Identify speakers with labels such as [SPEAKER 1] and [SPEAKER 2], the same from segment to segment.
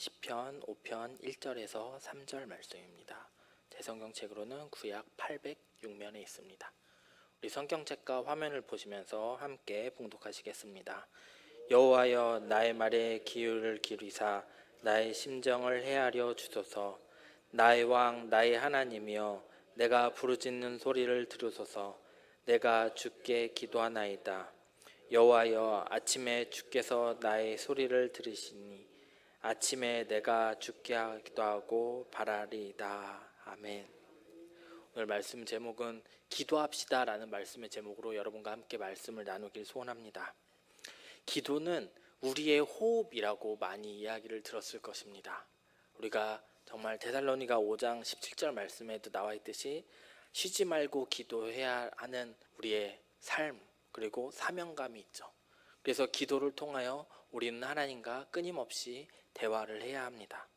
[SPEAKER 1] 시편 5편 1절에서 3절 말씀입니다. 제 성경책으로는 구약 806면에 있습니다. 우리 성경책과 화면을 보시면서 함께 봉독하시겠습니다. 여호와여, 나의 말에 귀를 기울이사 나의 심정을 헤아려 주소서. 나의 왕 나의 하나님이여, 내가 부르짖는 소리를 들으소서. 내가 주께 기도하나이다. 여호와여, 아침에 주께서 나의 소리를 들으시니 아침에 내가 주께 기도하고 바라리이다. 아멘. 오늘 말씀 제목은 기도합시다 라는 말씀의 제목으로 여러분과 함께 말씀을 나누길 소원합니다. 기도는 우리의 호흡이라고 많이 이야기를 들었을 것입니다. 우리가 정말 데살로니가 5장 17절 말씀에도 나와 있듯이 쉬지 말고 기도해야 하는 우리의 삶, 그리고 사명감이 있죠. 그래서 기도를 통하여 우리는 하나님과 끊임없이 대화를 해야 합니다.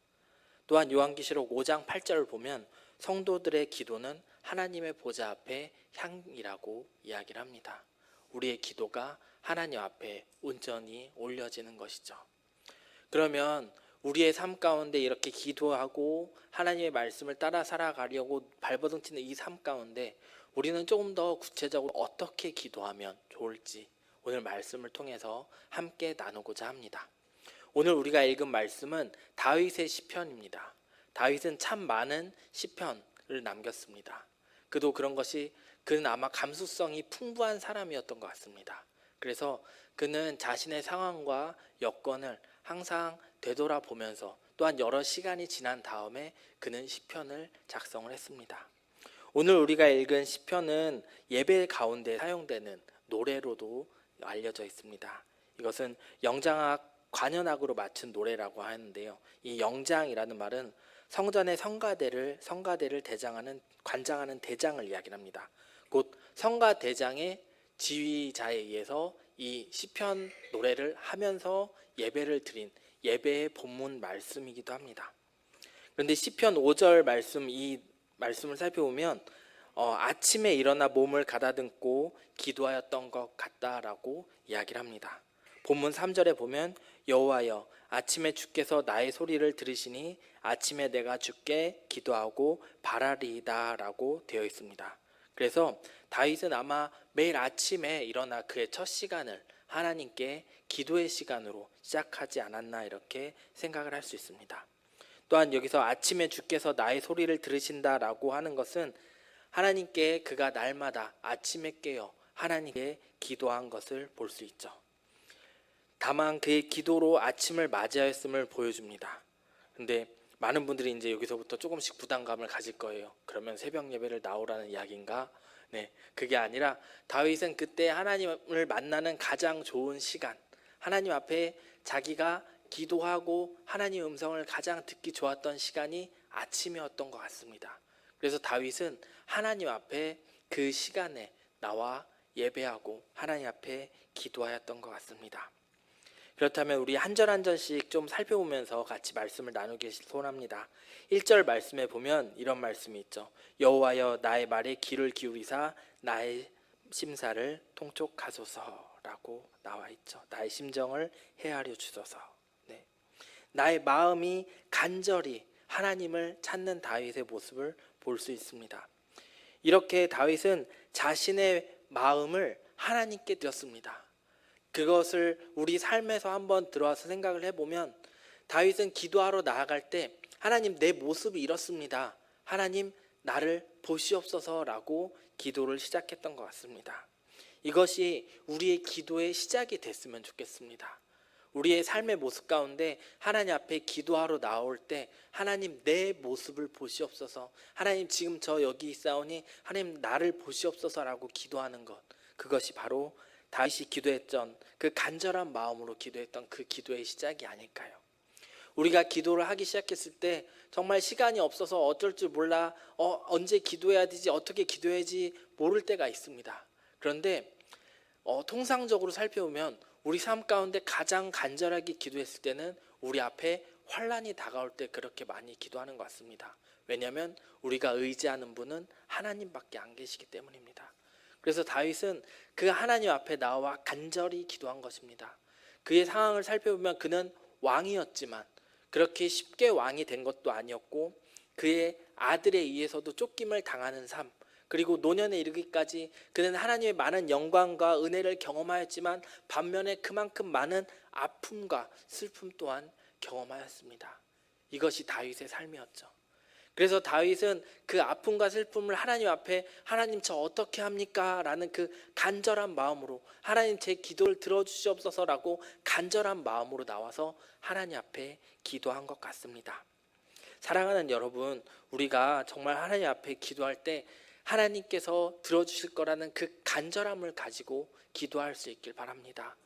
[SPEAKER 1] 또한 요한계시록 5장 8절을 보면 성도들의 기도는 하나님의 보좌 앞에 향이라고 이야기를 합니다. 우리의 기도가 하나님 앞에 온전히 올려지는 것이죠. 그러면 우리의 삶 가운데 이렇게 기도하고 하나님의 말씀을 따라 살아가려고 발버둥치는 이 삶 가운데 우리는 조금 더 구체적으로 어떻게 기도하면 좋을지 오늘 말씀을 통해서 함께 나누고자 합니다. 오늘 우리가 읽은 말씀은 다윗의 시편입니다. 다윗은 참 많은 시편을 남겼습니다. 그도 그런 것이 그는 아마 감수성이 풍부한 사람이었던 것 같습니다. 그래서 그는 자신의 상황과 여건을 항상 되돌아보면서 또한 여러 시간이 지난 다음에 그는 시편을 작성을 했습니다. 오늘 우리가 읽은 시편은 예배 가운데 사용되는 노래로도 알려져 있습니다. 이것은 영장악 관현악으로 맞춘 노래라고 하는데요. 이 영장이라는 말은 성전의 성가대를 관장하는 대장을 이야기합니다. 곧 성가대장의 지휘자에 의해서 이 시편 노래를 하면서 예배를 드린 예배의 본문 말씀이기도 합니다. 그런데 시편 5절 말씀, 이 말씀을 살펴보면 아침에 일어나 몸을 가다듬고 기도하였던 것 같다라고 이야기를 합니다. 본문 3절에 보면 여호와여, 아침에 주께서 나의 소리를 들으시니 아침에 내가 주께 기도하고 바라리이다 라고 되어 있습니다. 그래서 다윗은 아마 매일 아침에 일어나 그의 첫 시간을 하나님께 기도의 시간으로 시작하지 않았나 이렇게 생각을 할 수 있습니다. 또한 여기서 아침에 주께서 나의 소리를 들으신다라고 하는 것은 하나님께 그가 날마다 아침에 깨어 하나님께 기도한 것을 볼 수 있죠. 다만 그의 기도로 아침을 맞이하였음을 보여줍니다. 근데 많은 분들이 이제 여기서부터 조금씩 부담감을 가질 거예요. 그러면 새벽 예배를 나오라는 이야기인가? 네, 그게 아니라 다윗은 그때 하나님을 만나는 가장 좋은 시간, 하나님 앞에 자기가 기도하고 하나님의 음성을 가장 듣기 좋았던 시간이 아침이었던 것 같습니다. 그래서 다윗은 하나님 앞에 그 시간에 나와 예배하고 하나님 앞에 기도하였던 것 같습니다. 그렇다면 우리 한 절 한 절씩 좀 살펴보면서 같이 말씀을 나누기 소원합니다. 1절 말씀에 보면 이런 말씀이 있죠. 여호와여, 나의 말에 귀를 기울이사 나의 심사를 통촉하소서라고 나와 있죠. 나의 심정을 헤아려 주소서. 네. 나의 마음이 간절히 하나님을 찾는 다윗의 모습을 볼 수 있습니다. 이렇게 다윗은 자신의 마음을 하나님께 드렸습니다. 그것을 우리 삶에서 한번 들어와서 생각을 해보면 다윗은 기도하러 나아갈 때 하나님, 내 모습이 이렇습니다. 하나님, 나를 보시옵소서라고 기도를 시작했던 것 같습니다. 이것이 우리의 기도의 시작이 됐으면 좋겠습니다. 우리의 삶의 모습 가운데 하나님 앞에 기도하러 나올 때 하나님, 내 모습을 보시옵소서, 하나님 지금 저 여기 있사오니 하나님 나를 보시옵소서라고 기도하는 것, 그것이 바로 다윗이 기도했던 그 간절한 마음으로 기도했던 그 기도의 시작이 아닐까요? 우리가 기도를 하기 시작했을 때 정말 시간이 없어서 어쩔 줄 몰라 언제 기도해야 되지, 어떻게 기도해야지 모를 때가 있습니다. 그런데 통상적으로 살펴보면 우리 삶 가운데 가장 간절하게 기도했을 때는 우리 앞에 환난이 다가올 때 그렇게 많이 기도하는 것 같습니다. 왜냐하면 우리가 의지하는 분은 하나님밖에 안 계시기 때문입니다. 그래서 다윗은 그 하나님 앞에 나와 간절히 기도한 것입니다. 그의 상황을 살펴보면 그는 왕이었지만 그렇게 쉽게 왕이 된 것도 아니었고 그의 아들에 의해서도 쫓김을 당하는 삶, 그리고 노년에 이르기까지 그는 하나님의 많은 영광과 은혜를 경험하였지만 반면에 그만큼 많은 아픔과 슬픔 또한 경험하였습니다. 이것이 다윗의 삶이었죠. 그래서 다윗은 그 아픔과 슬픔을 하나님 앞에 하나님 저 어떻게 합니까? 라는 그 간절한 마음으로 하나님 제 기도를 들어주시옵소서라고 간절한 마음으로 나와서 하나님 앞에 기도한 것 같습니다. 사랑하는 여러분, 우리가 정말 하나님 앞에 기도할 때 하나님께서 들어주실 거라는 그 간절함을 가지고 기도할 수 있길 바랍니다.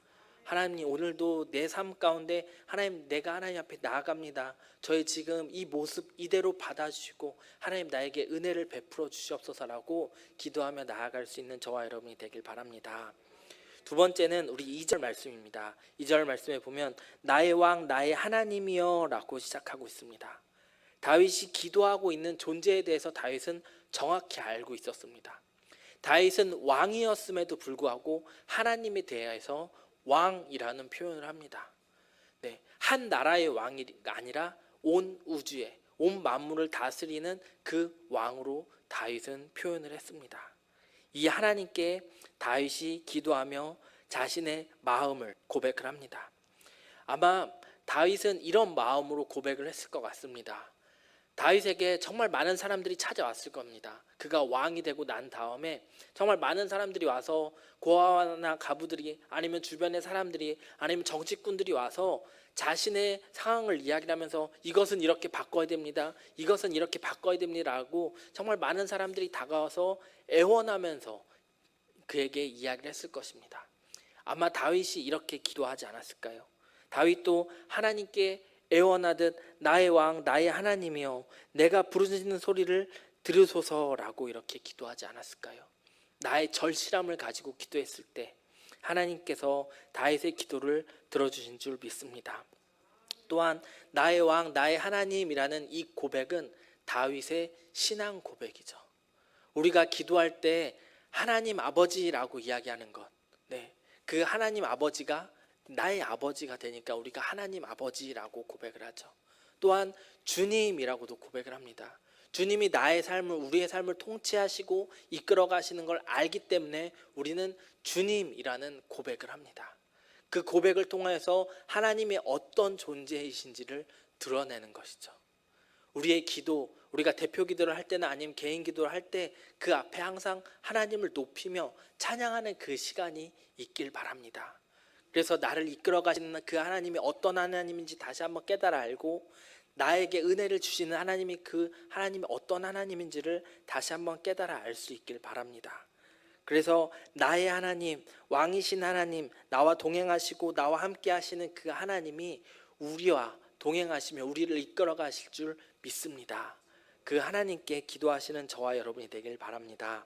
[SPEAKER 1] 하나님, 오늘도 내 삶 가운데 하나님, 내가 하나님 앞에 나아갑니다. 저의 지금 이 모습 이대로 받아주시고 하나님 나에게 은혜를 베풀어 주시옵소서라고 기도하며 나아갈 수 있는 저와 여러분이 되길 바랍니다. 두 번째는 우리 2절 말씀입니다. 2절 말씀에 보면 나의 왕 나의 하나님이여 라고 시작하고 있습니다. 다윗이 기도하고 있는 존재에 대해서 다윗은 정확히 알고 있었습니다. 다윗은 왕이었음에도 불구하고 하나님에 대해서 왕이라는 표현을 합니다. 네, 한 나라의 왕이 아니라 온 우주에 온 만물을 다스리는 그 왕으로 다윗은 표현을 했습니다. 이 하나님께 다윗이 기도하며 자신의 마음을 고백을 합니다. 아마 다윗은 이런 마음으로 고백을 했을 것 같습니다. 다윗에게 정말 많은 사람들이 찾아왔을 겁니다. 그가 왕이 되고 난 다음에 정말 많은 사람들이 와서 고아나 가부들이 아니면 주변의 사람들이 아니면 정치꾼들이 와서 자신의 상황을 이야기하면서 이것은 이렇게 바꿔야 됩니다. 이것은 이렇게 바꿔야 됩니다라고 정말 많은 사람들이 다가와서 애원하면서 그에게 이야기를 했을 것입니다. 아마 다윗이 이렇게 기도하지 않았을까요? 다윗도 하나님께 애원하듯 나의 왕 나의 하나님이여 내가 부르짖는 소리를 들으소서라고 이렇게 기도하지 않았을까요? 나의 절실함을 가지고 기도했을 때 하나님께서 다윗의 기도를 들어주신 줄 믿습니다. 또한 나의 왕 나의 하나님이라는 이 고백은 다윗의 신앙 고백이죠. 우리가 기도할 때 하나님 아버지라고 이야기하는 것, 네, 그 하나님 아버지가 나의 아버지가 되니까 우리가 하나님 아버지라고 고백을 하죠. 또한 주님이라고도 고백을 합니다. 주님이 나의 삶을 우리의 삶을 통치하시고 이끌어 가시는 걸 알기 때문에 우리는 주님이라는 고백을 합니다. 그 고백을 통해서 하나님의 어떤 존재이신지를 드러내는 것이죠. 우리의 기도, 우리가 대표 기도를 할 때나 아니면 개인 기도를 할 때 그 앞에 항상 하나님을 높이며 찬양하는 그 시간이 있길 바랍니다. 그래서 나를 이끌어 가시는 그 하나님이 어떤 하나님인지 다시 한번 깨달아 알고 나에게 은혜를 주시는 하나님이 그 하나님이 어떤 하나님인지를 다시 한번 깨달아 알 수 있길 바랍니다. 그래서 나의 하나님, 왕이신 하나님, 나와 동행하시고 나와 함께 하시는 그 하나님이 우리와 동행하시며 우리를 이끌어 가실 줄 믿습니다. 그 하나님께 기도하시는 저와 여러분이 되길 바랍니다.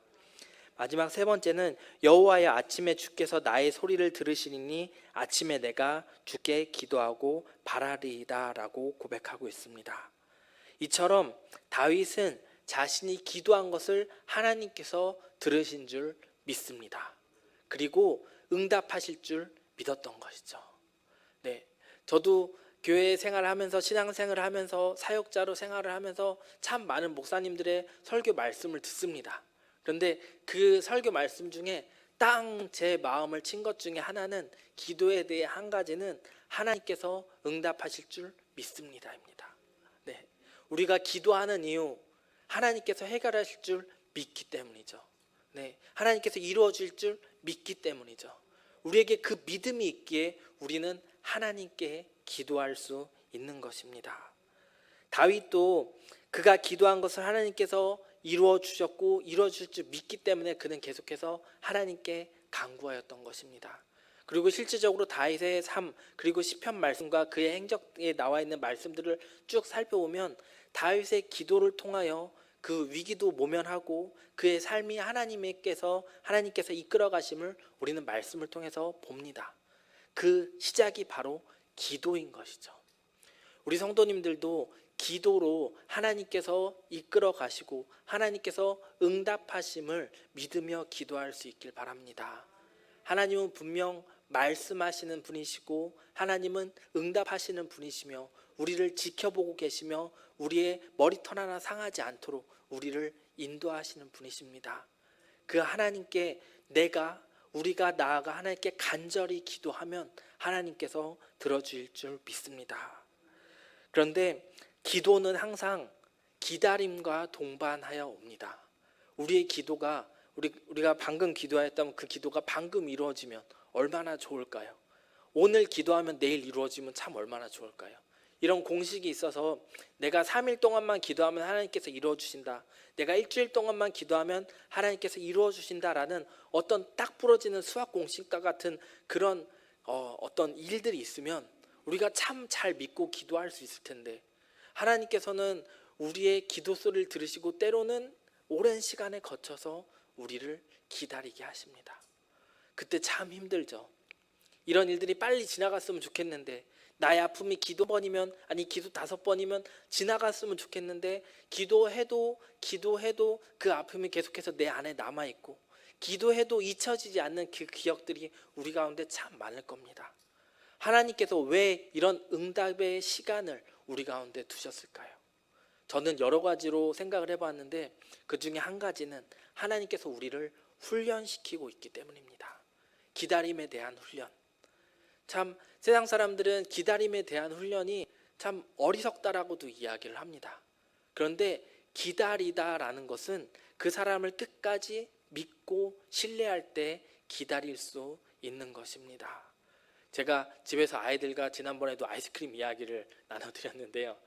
[SPEAKER 1] 마지막 세 번째는 여호와여 아침에 주께서 나의 소리를 들으시니 아침에 내가 주께 기도하고 바라리이다 라고 고백하고 있습니다. 이처럼 다윗은 자신이 기도한 것을 하나님께서 들으신 줄 믿습니다. 그리고 응답하실 줄 믿었던 것이죠. 네, 저도 교회 생활을 하면서 신앙생활을 하면서 사역자로 생활을 하면서 참 많은 목사님들의 설교 말씀을 듣습니다. 그런데 그 설교 말씀 중에 딱 제 마음을 친 것 중에 하나는 기도에 대해 한 가지는 하나님께서 응답하실 줄 믿습니다입니다. 네, 우리가 기도하는 이유 하나님께서 해결하실 줄 믿기 때문이죠. 네, 하나님께서 이루어 줄 줄 믿기 때문이죠. 우리에게 그 믿음이 있기에 우리는 하나님께 기도할 수 있는 것입니다. 다윗도 그가 기도한 것을 하나님께서 이루어 주셨고 이루어 줄 줄 믿기 때문에 그는 계속해서 하나님께 간구하였던 것입니다. 그리고 실질적으로 다윗의 삶 그리고 시편 말씀과 그의 행적에 나와 있는 말씀들을 쭉 살펴보면 다윗의 기도를 통하여 그 위기도 모면하고 그의 삶이 하나님께서 이끌어 가심을 우리는 말씀을 통해서 봅니다. 그 시작이 바로 기도인 것이죠. 우리 성도님들도 기도로 하나님께서 이끌어 가시고 하나님께서 응답하심을 믿으며 기도할 수 있길 바랍니다. 하나님은 분명 말씀하시는 분이시고 하나님은 응답하시는 분이시며 우리를 지켜보고 계시며 우리의 머리털 하나 상하지 않도록 우리를 인도하시는 분이십니다. 그 하나님께 우리가 나아가 하나님께 간절히 기도하면 하나님께서 들어주실 줄 믿습니다. 그런데 기도는 항상 기다림과 동반하여 옵니다. 우리의 기도가 우리가 방금 기도하였다면 그 기도가 방금 이루어지면 얼마나 좋을까요? 오늘 기도하면 내일 이루어지면 참 얼마나 좋을까요? 이런 공식이 있어서 내가 3일 동안만 기도하면 하나님께서 이루어주신다. 내가 일주일 동안만 기도하면 하나님께서 이루어주신다라는 어떤 딱 부러지는 수학 공식과 같은 그런 어떤 일들이 있으면 우리가 참 잘 믿고 기도할 수 있을 텐데, 하나님께서는 우리의 기도 소리를 들으시고 때로는 오랜 시간에 거쳐서 우리를 기다리게 하십니다. 그때 참 힘들죠. 이런 일들이 빨리 지나갔으면 좋겠는데, 나의 아픔이 기도 1번이면 기도 5번이면 지나갔으면 좋겠는데, 기도해도 그 아픔이 계속해서 내 안에 남아있고, 기도해도 잊혀지지 않는 그 기억들이 우리 가운데 참 많을 겁니다. 하나님께서 왜 이런 응답의 시간을 우리 가운데 두셨을까요? 저는 여러 가지로 생각을 해봤는데 그 중에 한 가지는 하나님께서 우리를 훈련시키고 있기 때문입니다. 기다림에 대한 훈련. 참 세상 사람들은 기다림에 대한 훈련이 참 어리석다라고도 이야기를 합니다. 그런데 기다리다라는 것은 그 사람을 끝까지 믿고 신뢰할 때 기다릴 수 있는 것입니다. 제가 집에서 아이들과 지난번에도 아이스크림 이야기를 나눠드렸는데요.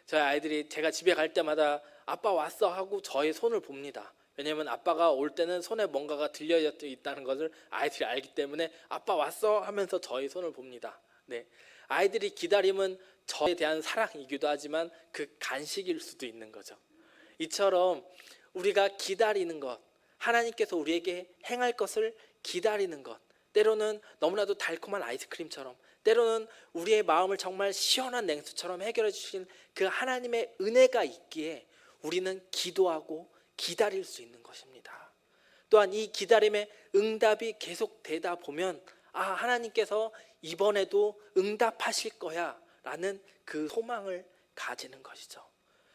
[SPEAKER 1] 저희 아이들이 제가 집에 갈 때마다 아빠 왔어 하고 저의 손을 봅니다. 왜냐하면 아빠가 올 때는 손에 뭔가가 들려 있다는 것을 아이들이 알기 때문에 아빠 왔어 하면서 저의 손을 봅니다. 아이들이 기다림은 저에 대한 사랑이기도 하지만 그 간식일 수도 있는 거죠. 이처럼 우리가 기다리는 것, 하나님께서 우리에게 행할 것을 기다리는 것, 때로는 너무나도 달콤한 아이스크림처럼, 때로는 우리의 마음을 정말 시원한 냉수처럼 해결해 주신 그 하나님의 은혜가 있기에 우리는 기도하고 기다릴 수 있는 것입니다. 또한 이 기다림의 응답이 계속되다 보면 하나님께서 이번에도 응답하실 거야 라는 그 소망을 가지는 것이죠.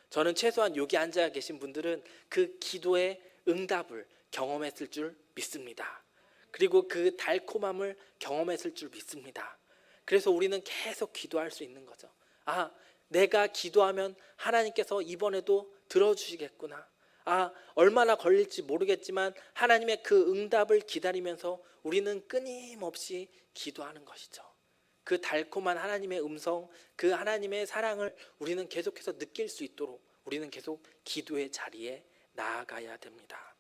[SPEAKER 1] 저는 최소한 여기 앉아 계신 분들은 그 기도의 응답을 경험했을 줄 믿습니다. 그리고 그 달콤함을 경험했을 줄 믿습니다. 그래서 우리는 계속 기도할 수 있는 거죠. 내가 기도하면 하나님께서 이번에도 들어주시겠구나. 얼마나 걸릴지 모르겠지만 하나님의 그 응답을 기다리면서 우리는 끊임없이 기도하는 것이죠. 그 달콤한 하나님의 음성, 그 하나님의 사랑을 우리는 계속해서 느낄 수 있도록 우리는 계속 기도의 자리에 나아가야 됩니다.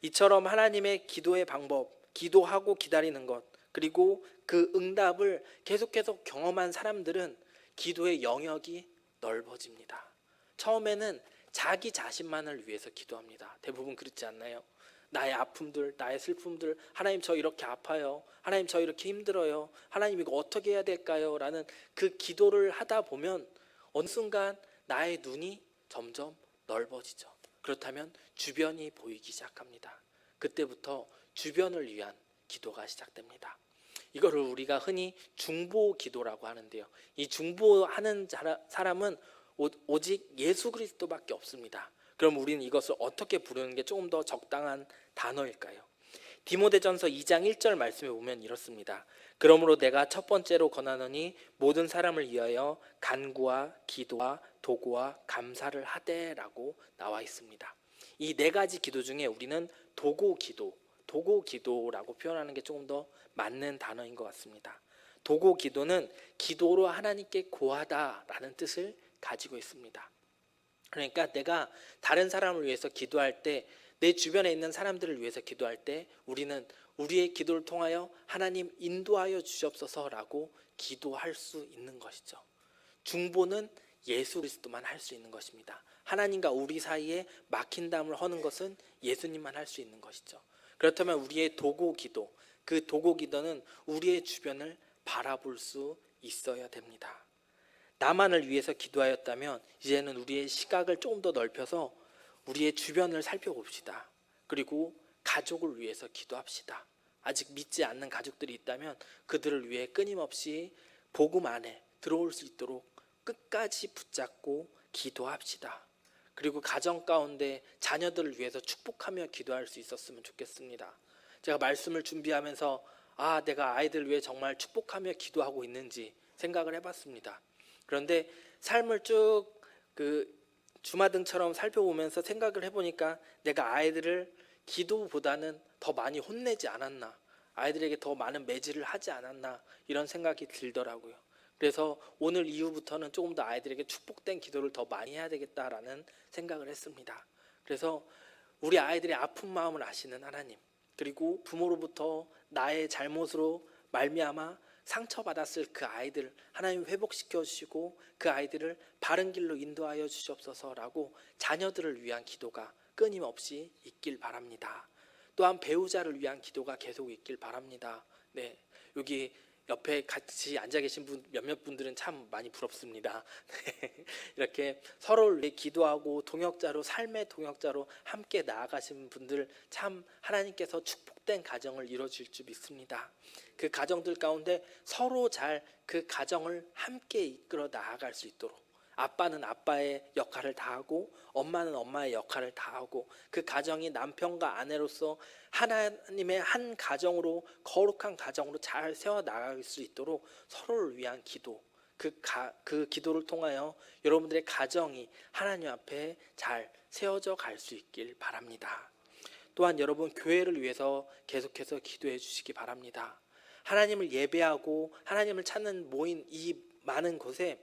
[SPEAKER 1] 이처럼 하나님의 기도의 방법, 기도하고 기다리는 것, 그리고 그 응답을 계속해서 경험한 사람들은 기도의 영역이 넓어집니다. 처음에는 자기 자신만을 위해서 기도합니다. 대부분 그렇지 않나요? 나의 아픔들, 나의 슬픔들, 하나님 저 이렇게 아파요, 하나님 저 이렇게 힘들어요, 하나님 이거 어떻게 해야 될까요? 라는 그 기도를 하다 보면 어느 순간 나의 눈이 점점 넓어지죠. 그렇다면 주변이 보이기 시작합니다. 그때부터 주변을 위한 기도가 시작됩니다. 이거를 우리가 흔히 중보 기도라고 하는데요. 이 중보하는 사람은 오직 예수 그리스도밖에 없습니다. 그럼 우리는 이것을 어떻게 부르는 게 조금 더 적당한 단어일까요? 디모데전서 2장 1절 말씀에 보면 이렇습니다. 그러므로 내가 첫 번째로 권하노니 모든 사람을 위하여 간구와 기도와 도구와 감사를 하되라고 나와 있습니다. 이 4가지 기도 중에 우리는 도구 기도라고 표현하는 게 조금 더 맞는 단어인 것 같습니다. 도구 기도는 기도로 하나님께 고하다라는 뜻을 가지고 있습니다. 그러니까 내가 다른 사람을 위해서 기도할 때, 내 주변에 있는 사람들을 위해서 기도할 때 우리는 우리의 기도를 통하여 하나님 인도하여 주시옵소서라고 기도할 수 있는 것이죠. 중보는 예수 그리스도만 할 수 있는 것입니다. 하나님과 우리 사이에 막힌담을 허는 것은 예수님만 할 수 있는 것이죠. 그렇다면 우리의 도구 기도, 그 도구 기도는 우리의 주변을 바라볼 수 있어야 됩니다. 나만을 위해서 기도하였다면 이제는 우리의 시각을 조금 더 넓혀서 우리의 주변을 살펴봅시다. 그리고 가족을 위해서 기도합시다. 아직 믿지 않는 가족들이 있다면 그들을 위해 끊임없이 복음 안에 들어올 수 있도록 끝까지 붙잡고 기도합시다. 그리고 가정 가운데 자녀들을 위해서 축복하며 기도할 수 있었으면 좋겠습니다. 제가 말씀을 준비하면서 내가 아이들을 위해 정말 축복하며 기도하고 있는지 생각을 해봤습니다. 그런데 삶을 쭉 주마등처럼 살펴보면서 생각을 해보니까 내가 아이들을 기도보다는 더 많이 혼내지 않았나, 아이들에게 더 많은 매질을 하지 않았나, 이런 생각이 들더라고요. 그래서 오늘 이후부터는 조금 더 아이들에게 축복된 기도를 더 많이 해야 되겠다라는 생각을 했습니다. 그래서 우리 아이들의 아픈 마음을 아시는 하나님, 그리고 부모로부터 나의 잘못으로 말미암아 상처받았을 그 아이들 하나님 회복시켜 주시고 그 아이들을 바른 길로 인도하여 주시옵소서라고 자녀들을 위한 기도가 끊임없이 있길 바랍니다. 또한 배우자를 위한 기도가 계속 있길 바랍니다. 네, 여기 옆에 같이 앉아 계신 몇몇 분들은 참 많이 부럽습니다. 이렇게 서로를 위해 기도하고 동역자로, 삶의 동역자로 함께 나아가신 분들, 참 하나님께서 축복된 가정을 이루어질 줄 믿습니다. 그 가정들 가운데 서로 잘 그 가정을 함께 이끌어 나아갈 수 있도록, 아빠는 아빠의 역할을 다하고 엄마는 엄마의 역할을 다하고 그 가정이 남편과 아내로서 하나님의 한 가정으로, 거룩한 가정으로 잘 세워나갈 수 있도록 서로를 위한 기도, 그 기도를 통하여 여러분들의 가정이 하나님 앞에 잘 세워져 갈 수 있길 바랍니다. 또한 여러분 교회를 위해서 계속해서 기도해 주시기 바랍니다. 하나님을 예배하고 하나님을 찾는 모인 이 많은 곳에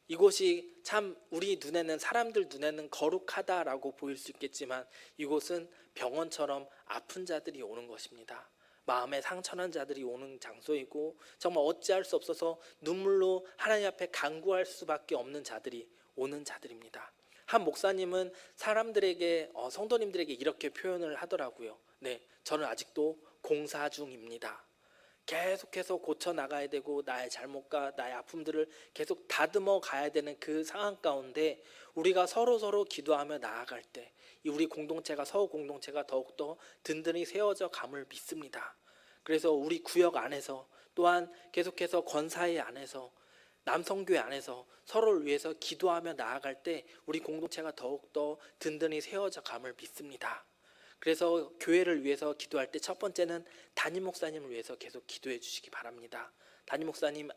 [SPEAKER 1] 이곳이 참 우리 눈에는, 사람들 눈에는 거룩하다라고 보일 수 있겠지만 이곳은 병원처럼 아픈 자들이 오는 것입니다. 마음에 상처난 자들이 오는 장소이고 정말 어찌할 수 없어서 눈물로 하나님 앞에 간구할 수밖에 없는 자들이 오는 자들입니다. 한 목사님은 사람들에게, 성도님들에게 이렇게 표현을 하더라고요. 네, 저는 아직도 공사 중입니다. 계속해서 고쳐나가야 되고 나의 잘못과 나의 아픔들을 계속 다듬어 가야 되는 그 상황 가운데 우리가 서로 기도하며 나아갈 때 우리 공동체가, 서구 공동체가 더욱더 든든히 세워져 감을 믿습니다. 그래서 우리 구역 안에서, 또한 계속해서 권사회 안에서, 남성교회 안에서 서로를 위해서 기도하며 나아갈 때 우리 공동체가 더욱더 든든히 세워져 감을 믿습니다. 그래서 교회를 위해서 기도할 때 첫 번째는 담임 목사님을 위해서 계속 기도해 주시기 바랍니다. 담임 목사님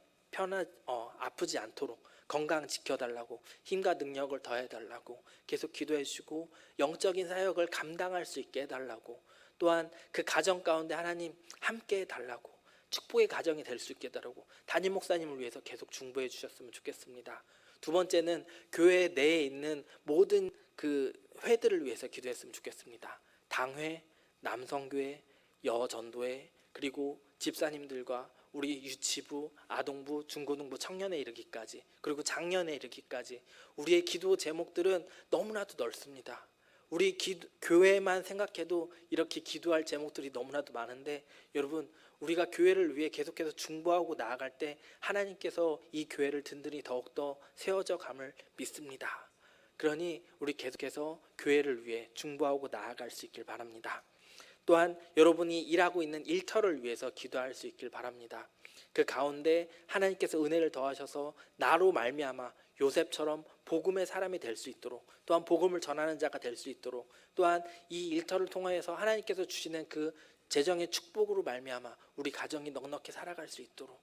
[SPEAKER 1] 아프지 않도록 건강 지켜달라고, 힘과 능력을 더해달라고 계속 기도해 주시고 영적인 사역을 감당할 수 있게 해달라고, 또한 그 가정 가운데 하나님 함께 해달라고, 축복의 가정이 될 수 있게 해달라고 담임 목사님을 위해서 계속 중보해 주셨으면 좋겠습니다. 두 번째는 교회 내에 있는 모든 그 회들을 위해서 기도했으면 좋겠습니다. 당회, 남성교회, 여전도회, 그리고 집사님들과 우리 유치부, 아동부, 중고등부, 청년에 이르기까지, 그리고 장년에 이르기까지 우리의 기도 제목들은 너무나도 넓습니다. 우리 교회만 생각해도 이렇게 기도할 제목들이 너무나도 많은데 여러분, 우리가 교회를 위해 계속해서 중보하고 나아갈 때 하나님께서 이 교회를 든든히 더욱더 세워져 감을 믿습니다. 그러니 우리 계속해서 교회를 위해 중보하고 나아갈 수 있길 바랍니다. 또한 여러분이 일하고 있는 일터를 위해서 기도할 수 있길 바랍니다. 그 가운데 하나님께서 은혜를 더하셔서 나로 말미암아 요셉처럼 복음의 사람이 될 수 있도록, 또한 복음을 전하는 자가 될 수 있도록, 또한 이 일터를 통하여서 하나님께서 주시는 그 재정의 축복으로 말미암아 우리 가정이 넉넉히 살아갈 수 있도록,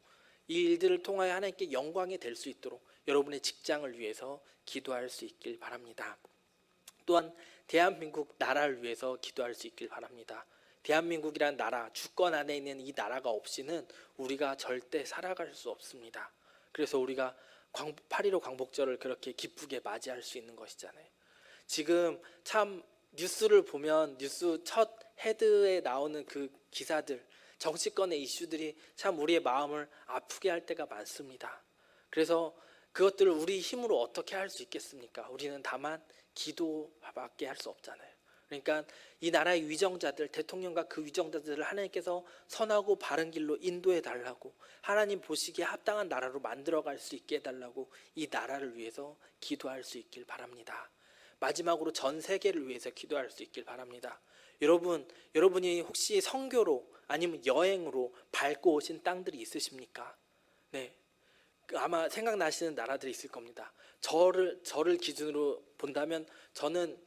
[SPEAKER 1] 이 일들을 통하여 하나님께 영광이 될 수 있도록 여러분의 직장을 위해서 기도할 수 있길 바랍니다. 또한 대한민국 나라를 위해서 기도할 수 있길 바랍니다. 대한민국이란 나라, 주권 안에 있는 이 나라가 없이는 우리가 절대 살아갈 수 없습니다. 그래서 우리가 8.15 광복절을 그렇게 기쁘게 맞이할 수 있는 것이잖아요. 지금 참 뉴스를 보면 뉴스 첫 헤드에 나오는 그 기사들, 정치권의 이슈들이 참 우리의 마음을 아프게 할 때가 많습니다. 그래서 그것들을 우리 힘으로 어떻게 할 수 있겠습니까? 우리는 다만 기도밖에 할 수 없잖아요. 그러니까 이 나라의 위정자들, 대통령과 그 위정자들을 하나님께서 선하고 바른 길로 인도해 달라고, 하나님 보시기에 합당한 나라로 만들어갈 수 있게 해달라고 이 나라를 위해서 기도할 수 있길 바랍니다. 마지막으로 전 세계를 위해서 기도할 수 있길 바랍니다. 여러분이 혹시 선교로 아니면 여행으로 밟고 오신 땅들이 있으십니까? 네, 아마 생각나시는 나라들이 있을 겁니다. 저를 기준으로 본다면 저는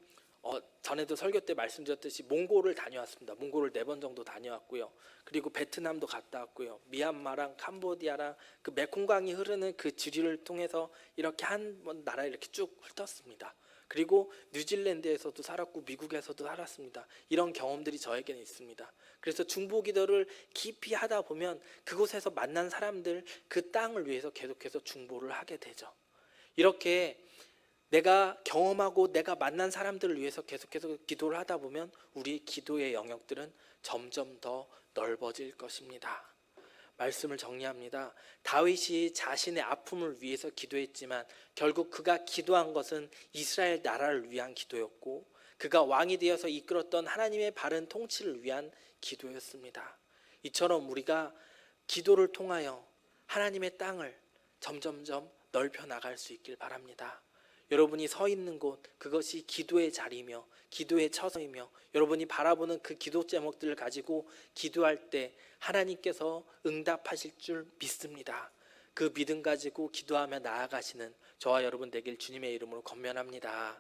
[SPEAKER 1] 전에도 설교 때 말씀드렸듯이 몽골을 다녀왔습니다. 몽골을 4번 정도 다녀왔고요. 그리고 베트남도 갔다 왔고요. 미얀마랑 캄보디아랑 그 메콩강이 흐르는 그 지류를 통해서 이렇게 한 번 나라에 이렇게 쭉 훑었습니다. 그리고 뉴질랜드에서도 살았고 미국에서도 살았습니다. 이런 경험들이 저에게는 있습니다. 그래서 중보기도를 깊이 하다 보면 그곳에서 만난 사람들, 그 땅을 위해서 계속해서 중보를 하게 되죠. 이렇게 내가 경험하고 내가 만난 사람들을 위해서 계속해서 기도를 하다 보면 우리 기도의 영역들은 점점 더 넓어질 것입니다. 말씀을 정리합니다. 다윗이 자신의 아픔을 위해서 기도했지만 결국 그가 기도한 것은 이스라엘 나라를 위한 기도였고 그가 왕이 되어서 이끌었던 하나님의 바른 통치를 위한 기도였습니다. 이처럼 우리가 기도를 통하여 하나님의 땅을 점점점 넓혀 나갈 수 있길 바랍니다. 여러분이 서 있는 곳, 그것이 기도의 자리이며 기도의 처소이며 여러분이 바라보는 그 기도 제목들을 가지고 기도할 때 하나님께서 응답하실 줄 믿습니다. 그 믿음 가지고 기도하며 나아가시는 저와 여러분 되길 주님의 이름으로 권면합니다.